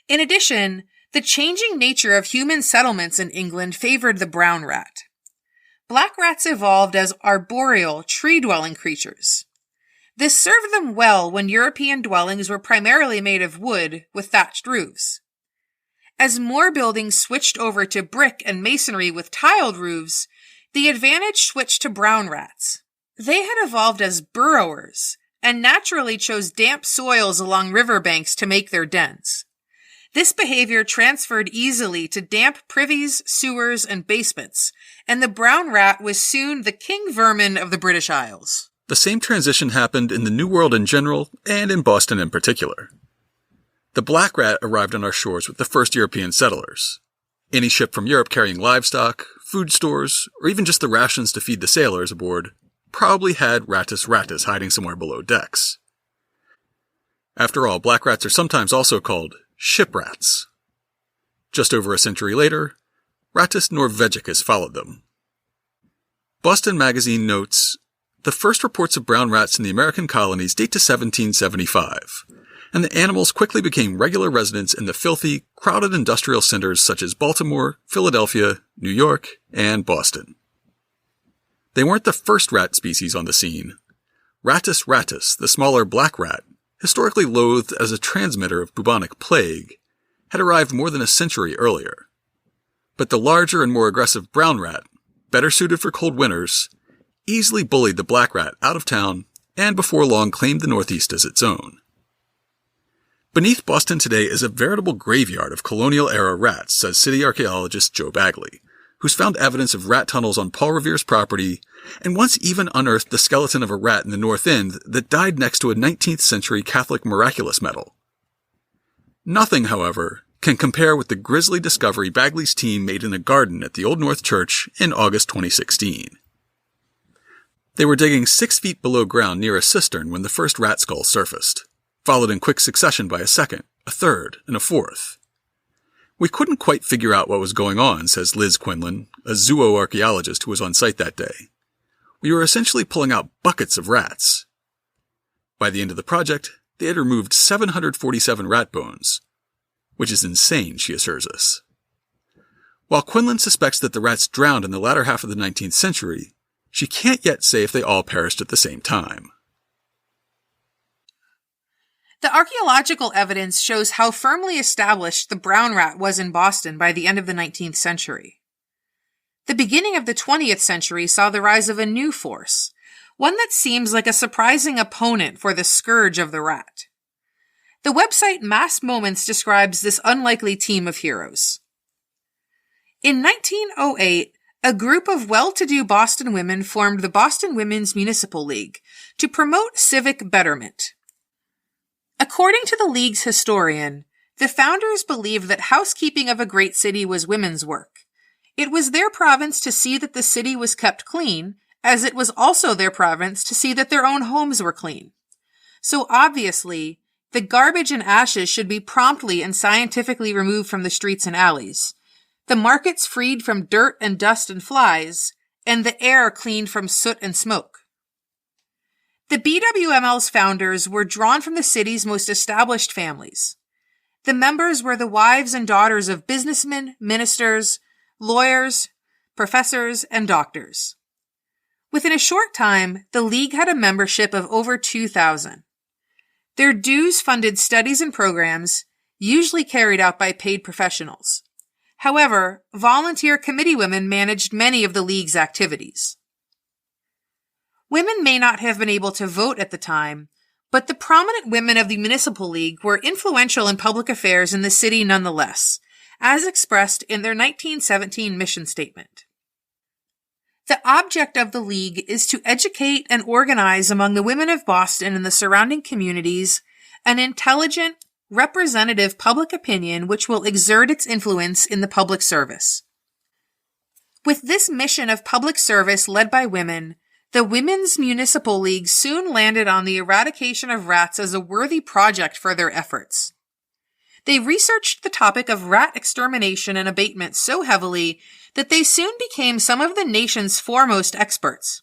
In addition, the changing nature of human settlements in England favored the brown rat. Black rats evolved as arboreal, tree-dwelling creatures. This served them well when European dwellings were primarily made of wood with thatched roofs. As more buildings switched over to brick and masonry with tiled roofs, the advantage switched to brown rats. They had evolved as burrowers and naturally chose damp soils along riverbanks to make their dens. This behavior transferred easily to damp privies, sewers, and basements, and the brown rat was soon the king vermin of the British Isles. The same transition happened in the New World in general, and in Boston in particular. The black rat arrived on our shores with the first European settlers. Any ship from Europe carrying livestock, food stores, or even just the rations to feed the sailors aboard probably had Rattus rattus hiding somewhere below decks. After all, black rats are sometimes also called ship rats. Just over a century later, Rattus norvegicus followed them. Boston Magazine notes, the first reports of brown rats in the American colonies date to 1775, and the animals quickly became regular residents in the filthy, crowded industrial centers such as Baltimore, Philadelphia, New York, and Boston. They weren't the first rat species on the scene. Rattus rattus, the smaller black rat, historically loathed as a transmitter of bubonic plague, had arrived more than a century earlier. But the larger and more aggressive brown rat, better suited for cold winters, easily bullied the black rat out of town and before long claimed the Northeast as its own. Beneath Boston today is a veritable graveyard of colonial-era rats, says city archaeologist Joe Bagley, who's found evidence of rat tunnels on Paul Revere's property and once even unearthed the skeleton of a rat in the North End that died next to a 19th century Catholic miraculous medal. Nothing, however, can compare with the grisly discovery Bagley's team made in a garden at the Old North Church in August 2016. They were digging 6 feet below ground near a cistern when the first rat skull surfaced, followed in quick succession by a second, a third, and a fourth. We couldn't quite figure out what was going on, says Liz Quinlan, a zooarchaeologist who was on site that day. We were essentially pulling out buckets of rats. By the end of the project, they had removed 747 rat bones, which is insane, she assures us. While Quinlan suspects that the rats drowned in the latter half of the 19th century, she can't yet say if they all perished at the same time. The archaeological evidence shows how firmly established the brown rat was in Boston by the end of the 19th century. The beginning of the 20th century saw the rise of a new force, one that seems like a surprising opponent for the scourge of the rat. The website Mass Moments describes this unlikely team of heroes. In 1908, a group of well-to-do Boston women formed the Boston Women's Municipal League to promote civic betterment. According to the League's historian, the founders believed that housekeeping of a great city was women's work. It was their province to see that the city was kept clean, as it was also their province to see that their own homes were clean. So obviously, the garbage and ashes should be promptly and scientifically removed from the streets and alleys, the markets freed from dirt and dust and flies, and the air cleaned from soot and smoke. The BWML's founders were drawn from the city's most established families. The members were the wives and daughters of businessmen, ministers, lawyers, professors, and doctors. Within a short time, the League had a membership of over 2,000. Their dues funded studies and programs, usually carried out by paid professionals. However, volunteer committee women managed many of the League's activities. Women may not have been able to vote at the time, but the prominent women of the Municipal League were influential in public affairs in the city nonetheless, as expressed in their 1917 mission statement. The object of the League is to educate and organize among the women of Boston and the surrounding communities an intelligent, representative public opinion which will exert its influence in the public service. With this mission of public service led by women, the Women's Municipal League soon landed on the eradication of rats as a worthy project for their efforts. They researched the topic of rat extermination and abatement so heavily that they soon became some of the nation's foremost experts.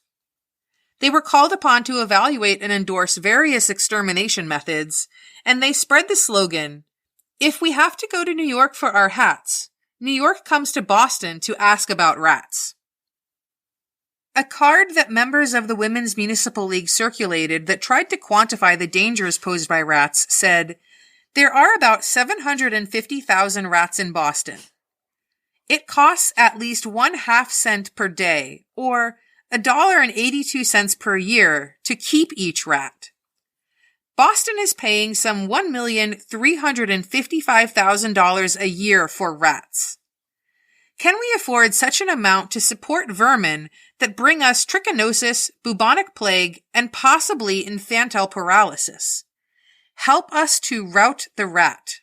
They were called upon to evaluate and endorse various extermination methods, and they spread the slogan, "If we have to go to New York for our hats, New York comes to Boston to ask about rats." A card that members of the Women's Municipal League circulated that tried to quantify the dangers posed by rats said, "There are about 750,000 rats in Boston. It costs at least 1/2 cent per day, or $1.82 per year, to keep each rat. Boston is paying some $1,355,000 a year for rats. Can we afford such an amount to support vermin that bring us trichinosis, bubonic plague, and possibly infantile paralysis? Help us to rout the rat.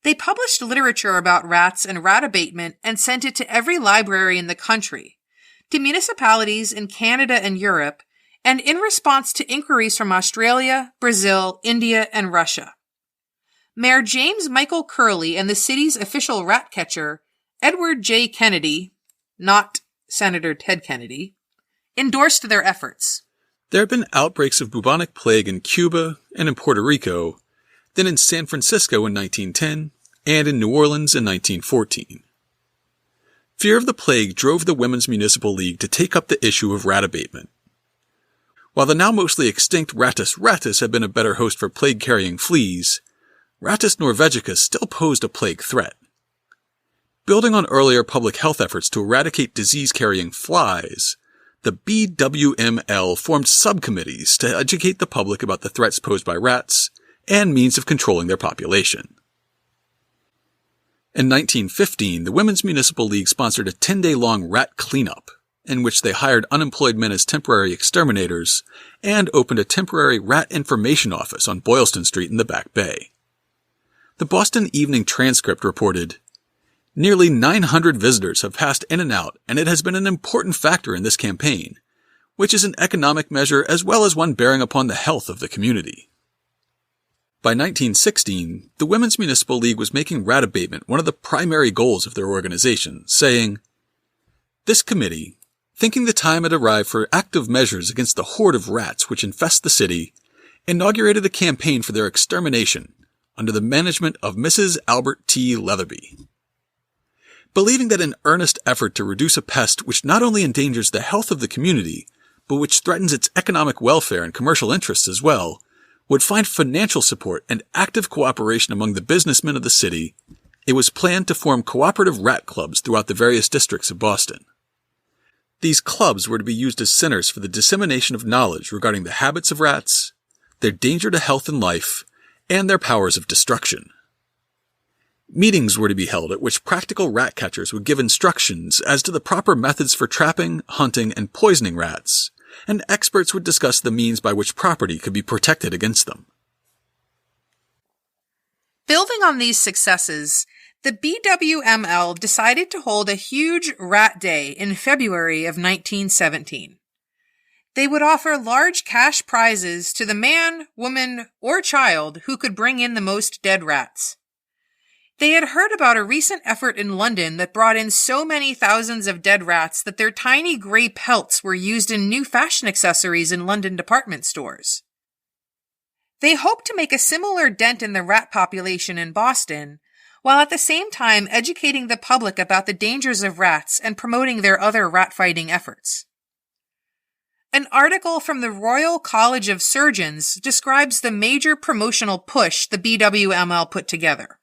They published literature about rats and rat abatement and sent it to every library in the country, to municipalities in Canada and Europe, and in response to inquiries from Australia, Brazil, India, and Russia. Mayor James Michael Curley and the city's official rat catcher, Edward J. Kennedy, not Senator Ted Kennedy, endorsed their efforts. There have been outbreaks of bubonic plague in Cuba and in Puerto Rico, then in San Francisco in 1910, and in New Orleans in 1914. Fear of the plague drove the Women's Municipal League to take up the issue of rat abatement. While the now mostly extinct Rattus rattus had been a better host for plague-carrying fleas, Rattus norvegicus still posed a plague threat. Building on earlier public health efforts to eradicate disease-carrying flies, the BWML formed subcommittees to educate the public about the threats posed by rats and means of controlling their population. In 1915, the Women's Municipal League sponsored a 10-day-long rat cleanup, in which they hired unemployed men as temporary exterminators and opened a temporary rat information office on Boylston Street in the Back Bay. The Boston Evening Transcript reported, "Nearly 900 visitors have passed in and out, and it has been an important factor in this campaign, which is an economic measure as well as one bearing upon the health of the community." By 1916, the Women's Municipal League was making rat abatement one of the primary goals of their organization, saying, "This committee, thinking the time had arrived for active measures against the horde of rats which infest the city, inaugurated a campaign for their extermination under the management of Mrs. Albert T. Leatherby. Believing that an earnest effort to reduce a pest which not only endangers the health of the community, but which threatens its economic welfare and commercial interests as well, would find financial support and active cooperation among the businessmen of the city, it was planned to form cooperative rat clubs throughout the various districts of Boston. These clubs were to be used as centers for the dissemination of knowledge regarding the habits of rats, their danger to health and life, and their powers of destruction. Meetings were to be held at which practical rat catchers would give instructions as to the proper methods for trapping, hunting, and poisoning rats, and experts would discuss the means by which property could be protected against them. Building on these successes, the BWML decided to hold a huge rat day in February of 1917. They would offer large cash prizes to the man, woman, or child who could bring in the most dead rats. They had heard about a recent effort in London that brought in so many thousands of dead rats that their tiny gray pelts were used in new fashion accessories in London department stores. They hoped to make a similar dent in the rat population in Boston, while at the same time educating the public about the dangers of rats and promoting their other rat-fighting efforts. An article from the Royal College of Surgeons describes the major promotional push the BWML put together.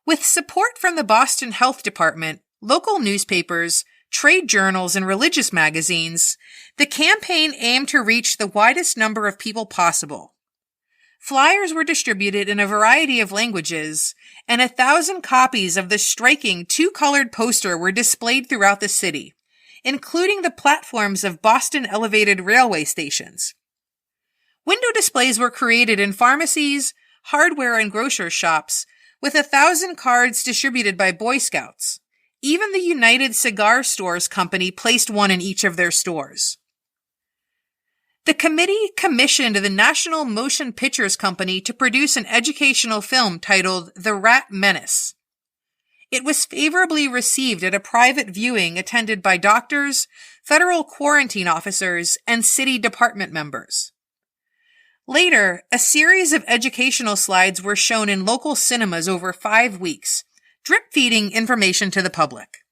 With support from the Boston Health Department, local newspapers, trade journals, and religious magazines, the campaign aimed to reach the widest number of people possible. Flyers were distributed in a variety of languages, and 1,000 copies of the striking two-colored poster were displayed throughout the city, including the platforms of Boston elevated railway stations. Window displays were created in pharmacies, hardware, and grocer shops, with 1,000 cards distributed by Boy Scouts. Even the United Cigar Stores Company placed one in each of their stores. The committee commissioned the National Motion Pictures Company to produce an educational film titled The Rat Menace. It was favorably received at a private viewing attended by doctors, federal quarantine officers, and city department members. Later, a series of educational slides were shown in local cinemas over 5 weeks, drip-feeding information to the public.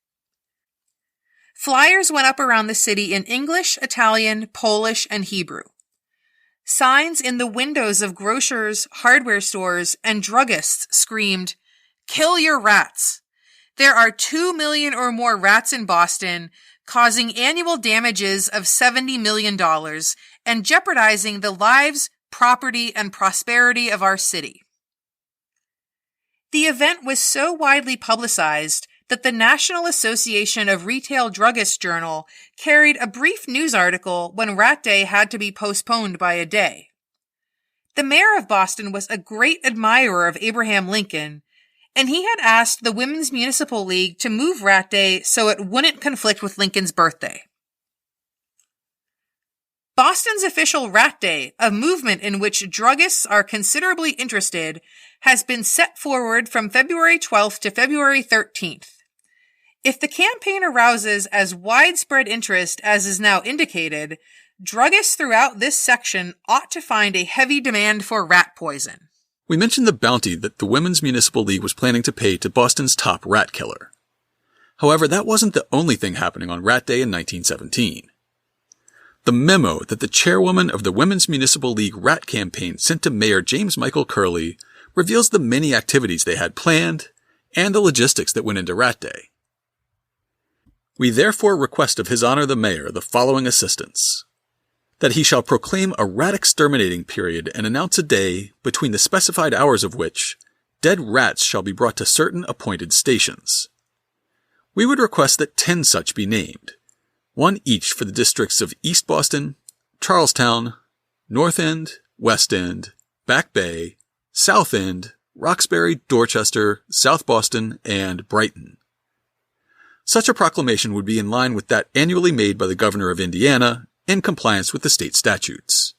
Flyers went up around the city in English, Italian, Polish, and Hebrew. Signs in the windows of grocers, hardware stores, and druggists screamed, Kill your rats. There are 2 million or more rats in Boston, causing annual damages of $70 million and jeopardizing the lives, property, and prosperity of our city. The event was so widely publicized that the National Association of Retail Druggists Journal carried a brief news article when Rat Day had to be postponed by a day. The mayor of Boston was a great admirer of Abraham Lincoln, and he had asked the Women's Municipal League to move Rat Day so it wouldn't conflict with Lincoln's birthday. Boston's official Rat Day, a movement in which druggists are considerably interested, has been set forward from February 12th to February 13th. If the campaign arouses as widespread interest as is now indicated, druggists throughout this section ought to find a heavy demand for rat poison. We mentioned the bounty that the Women's Municipal League was planning to pay to Boston's top rat killer. However, that wasn't the only thing happening on Rat Day in 1917. The memo that the chairwoman of the Women's Municipal League rat campaign sent to Mayor James Michael Curley reveals the many activities they had planned and the logistics that went into Rat Day. We therefore request of His Honor the Mayor the following assistance: that he shall proclaim a rat exterminating period and announce a day between the specified hours of which dead rats shall be brought to certain appointed stations. We would request that 10 such be named, one each for the districts of East Boston, Charlestown, North End, West End, Back Bay, South End, Roxbury, Dorchester, South Boston, and Brighton. Such a proclamation would be in line with that annually made by the Governor of Indiana in compliance with the state statutes.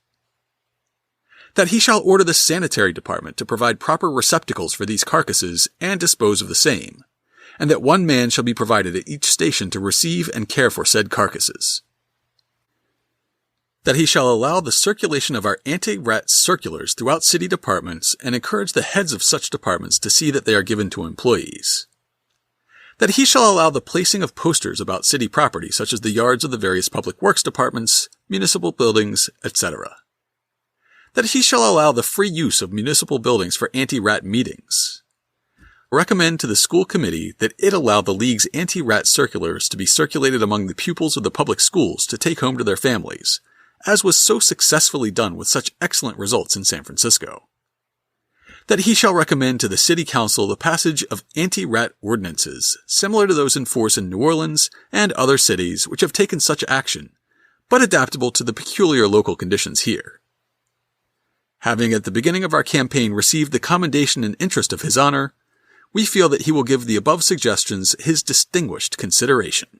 That he shall order the sanitary department to provide proper receptacles for these carcasses and dispose of the same, and that 1 man shall be provided at each station to receive and care for said carcasses. That he shall allow the circulation of our anti-rat circulars throughout city departments and encourage the heads of such departments to see that they are given to employees. That he shall allow the placing of posters about city property, such as the yards of the various public works departments, municipal buildings, etc. That he shall allow the free use of municipal buildings for anti-rat meetings. Recommend to the school committee that it allow the League's anti-rat circulars to be circulated among the pupils of the public schools to take home to their families, as was so successfully done with such excellent results in San Francisco. That he shall recommend to the City Council the passage of anti-rat ordinances, similar to those in force in New Orleans and other cities which have taken such action, but adaptable to the peculiar local conditions here. Having at the beginning of our campaign received the commendation and interest of His Honor, we feel that he will give the above suggestions his distinguished consideration.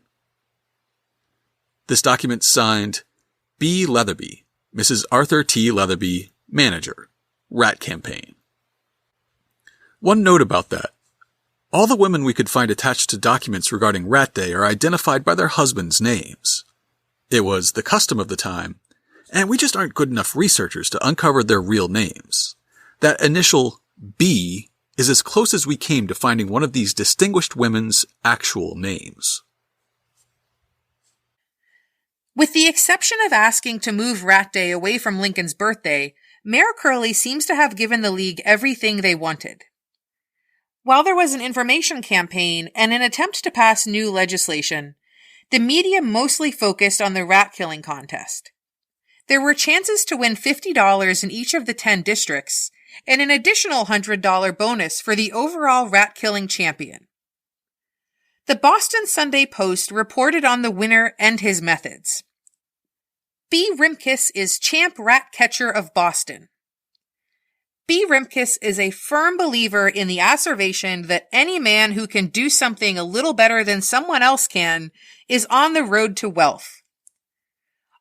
This document signed B. Leatherby, Mrs. Arthur T. Leatherby, Manager, Rat Campaign. One note about that. All the women we could find attached to documents regarding Rat Day are identified by their husbands' names. It was the custom of the time, and we just aren't good enough researchers to uncover their real names. That initial B is as close as we came to finding one of these distinguished women's actual names. With the exception of asking to move Rat Day away from Lincoln's birthday, Mayor Curley seems to have given the League everything they wanted. While there was an information campaign and an attempt to pass new legislation, the media mostly focused on the rat killing contest. There were chances to win $50 in each of the 10 districts, and an additional $100 bonus for the overall rat-killing champion. The Boston Sunday Post reported on the winner and his methods. B. Rimkus is champ rat catcher of Boston. B. Rimkus is a firm believer in the assertion that any man who can do something a little better than someone else can is on the road to wealth.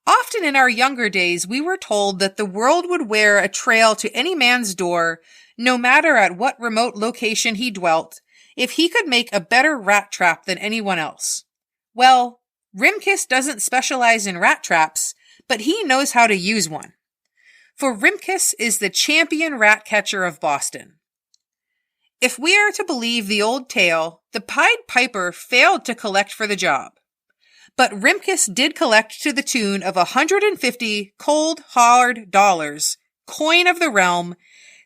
Often in our younger days, we were told that the world would wear a trail to any man's door, no matter at what remote location he dwelt, if he could make a better rat trap than anyone else. Well, Rimkus doesn't specialize in rat traps, but he knows how to use one. For Rimkus is the champion rat catcher of Boston. If we are to believe the old tale, the Pied Piper failed to collect for the job. But Rimkus did collect to the tune of $150 cold, hard dollars, coin of the realm,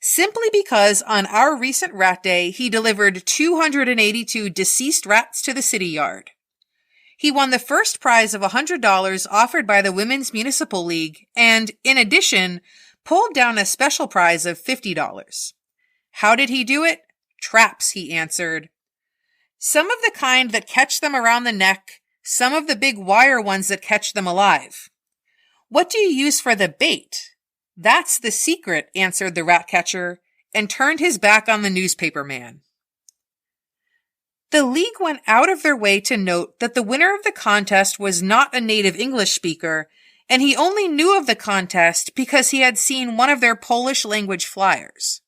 simply because on our recent rat day, he delivered 282 deceased rats to the city yard. He won the first prize of $100 offered by the Women's Municipal League and, in addition, pulled down a special prize of $50. How did he do it? Traps, he answered. Some of the kind that catch them around the neck, some of the big wire ones that catch them alive. What do you use for the bait? That's the secret, answered the rat catcher, and turned his back on the newspaper man. The league went out of their way to note that the winner of the contest was not a native English speaker, and he only knew of the contest because he had seen one of their Polish language flyers.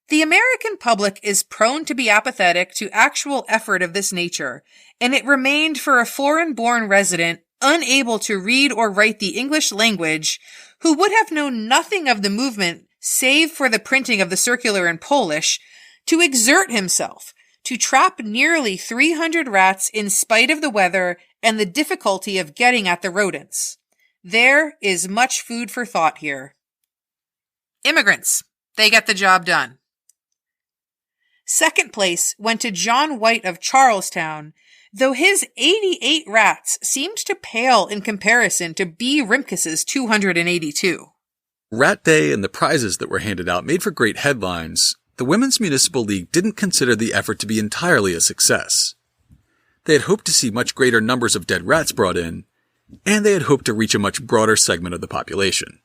The American public is prone to be apathetic to actual effort of this nature, and it remained for a foreign-born resident unable to read or write the English language, who would have known nothing of the movement save for the printing of the circular in Polish, to exert himself to trap nearly 300 rats in spite of the weather and the difficulty of getting at the rodents. There is much food for thought here. Immigrants, they get the job done. Second place went to John White of Charlestown, though his 88 rats seemed to pale in comparison to B. Rimkus's 282. Rat Day and the prizes that were handed out made for great headlines. The Women's Municipal League didn't consider the effort to be entirely a success. They had hoped to see much greater numbers of dead rats brought in, and they had hoped to reach a much broader segment of the population.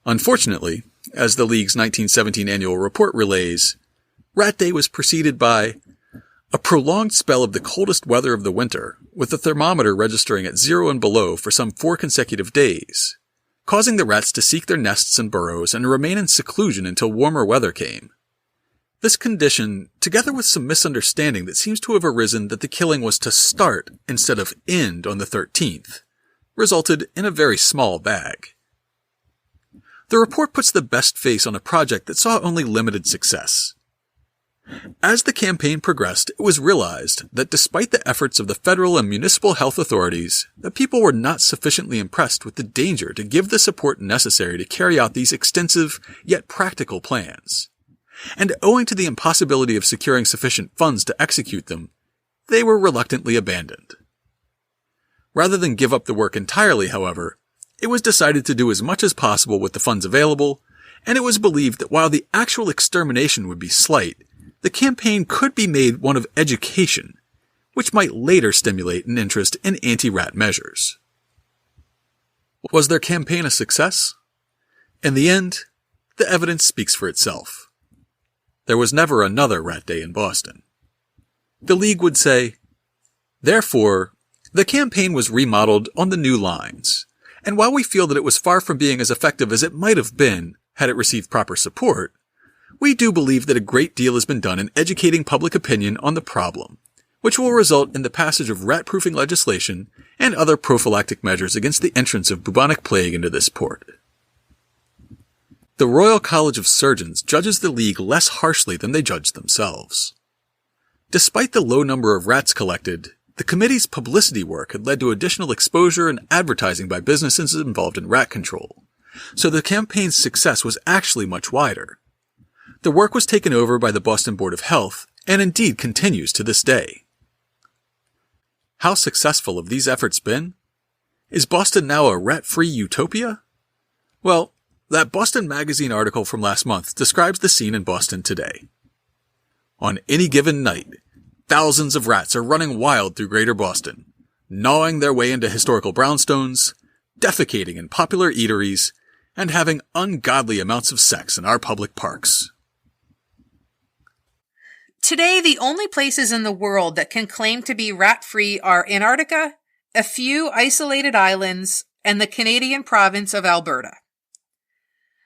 Unfortunately, as the League's 1917 annual report relays, Rat Day was preceded by a prolonged spell of the coldest weather of the winter, with the thermometer registering at 0 and below for some 4 consecutive days, causing the rats to seek their nests and burrows and remain in seclusion until warmer weather came. This condition, together with some misunderstanding that seems to have arisen that the killing was to start instead of end on the 13th, resulted in a very small bag. The report puts the best face on a project that saw only limited success. As the campaign progressed, it was realized that despite the efforts of the federal and municipal health authorities, the people were not sufficiently impressed with the danger to give the support necessary to carry out these extensive yet practical plans. And owing to the impossibility of securing sufficient funds to execute them, they were reluctantly abandoned. Rather than give up the work entirely, however, it was decided to do as much as possible with the funds available, and it was believed that while the actual extermination would be slight, the campaign could be made one of education, which might later stimulate an interest in anti-rat measures. Was their campaign a success? In the end, the evidence speaks for itself. There was never another Rat Day in Boston. The League would say, therefore, the campaign was remodeled on the new lines, and while we feel that it was far from being as effective as it might have been had it received proper support, we do believe that a great deal has been done in educating public opinion on the problem, which will result in the passage of rat-proofing legislation and other prophylactic measures against the entrance of bubonic plague into this port. The Royal College of Surgeons judges the League less harshly than they judge themselves. Despite the low number of rats collected, the committee's publicity work had led to additional exposure and advertising by businesses involved in rat control, so the campaign's success was actually much wider. The work was taken over by the Boston Board of Health, and indeed continues to this day. How successful have these efforts been? Is Boston now a rat-free utopia? Well, that Boston Magazine article from last month describes the scene in Boston today. On any given night, thousands of rats are running wild through Greater Boston, gnawing their way into historical brownstones, defecating in popular eateries, and having ungodly amounts of sex in our public parks. Today, the only places in the world that can claim to be rat-free are Antarctica, a few isolated islands, and the Canadian province of Alberta.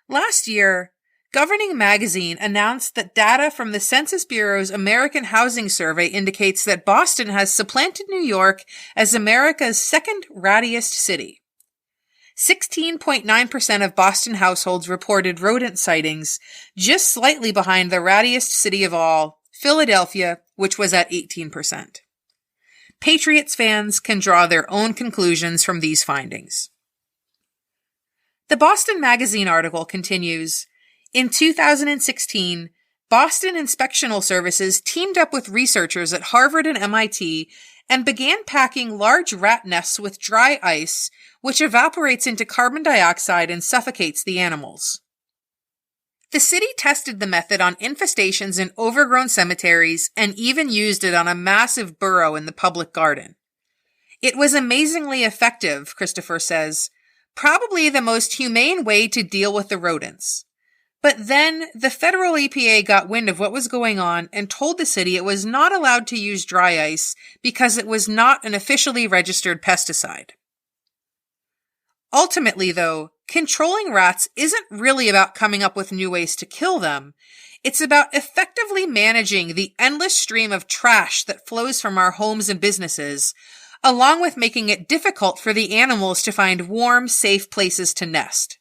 Last year, Governing Magazine announced that data from the Census Bureau's American Housing Survey indicates that Boston has supplanted New York as America's second rattiest city. 16.9% of Boston households reported rodent sightings, just slightly behind the rattiest city of all, Philadelphia, which was at 18%. Patriots fans can draw their own conclusions from these findings. The Boston Magazine article continues, in 2016, Boston Inspectional Services teamed up with researchers at Harvard and MIT and began packing large rat nests with dry ice, which evaporates into carbon dioxide and suffocates the animals. The city tested the method on infestations in overgrown cemeteries and even used it on a massive burrow in the public garden. It was amazingly effective, Christopher says, probably the most humane way to deal with the rodents. But then the federal EPA got wind of what was going on and told the city it was not allowed to use dry ice because it was not an officially registered pesticide. Ultimately, though, controlling rats isn't really about coming up with new ways to kill them. It's about effectively managing the endless stream of trash that flows from our homes and businesses, along with making it difficult for the animals to find warm, safe places to nest.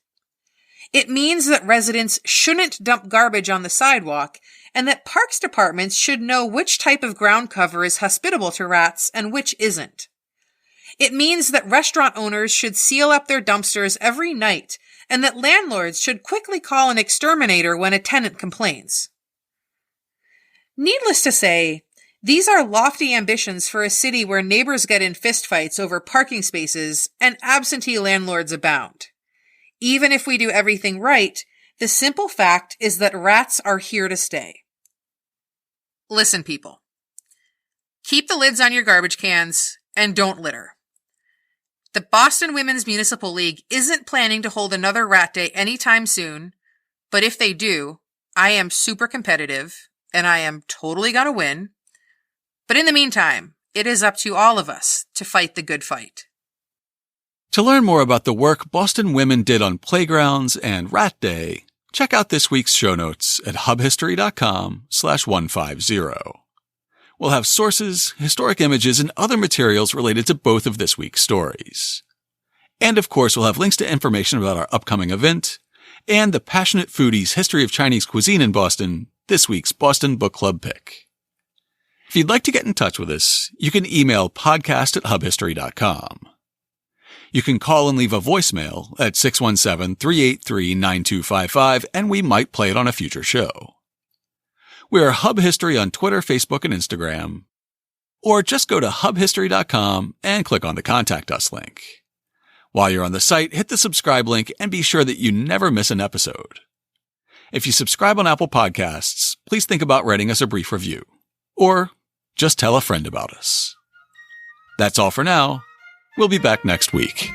It means that residents shouldn't dump garbage on the sidewalk, and that parks departments should know which type of ground cover is hospitable to rats and which isn't. It means that restaurant owners should seal up their dumpsters every night, and that landlords should quickly call an exterminator when a tenant complains. Needless to say, these are lofty ambitions for a city where neighbors get in fistfights over parking spaces and absentee landlords abound. Even if we do everything right, the simple fact is that rats are here to stay. Listen, people. Keep the lids on your garbage cans and don't litter. The Boston Women's Municipal League isn't planning to hold another rat day anytime soon, but if they do, I am super competitive and I am totally gonna win. But in the meantime, it is up to all of us to fight the good fight. To learn more about the work Boston women did on playgrounds and Rat Day, check out this week's show notes at hubhistory.com/150. We'll have sources, historic images, and other materials related to both of this week's stories. And of course, we'll have links to information about our upcoming event and the Passionate Foodie's History of Chinese Cuisine in Boston, this week's Boston Book Club pick. If you'd like to get in touch with us, you can email podcast@hubhistory.com. You can call and leave a voicemail at 617-383-9255, and we might play it on a future show. We are Hub History on Twitter, Facebook, and Instagram. Or just go to hubhistory.com and click on the Contact Us link. While you're on the site, hit the subscribe link and be sure that you never miss an episode. If you subscribe on Apple Podcasts, please think about writing us a brief review. Or just tell a friend about us. That's all for now. We'll be back next week.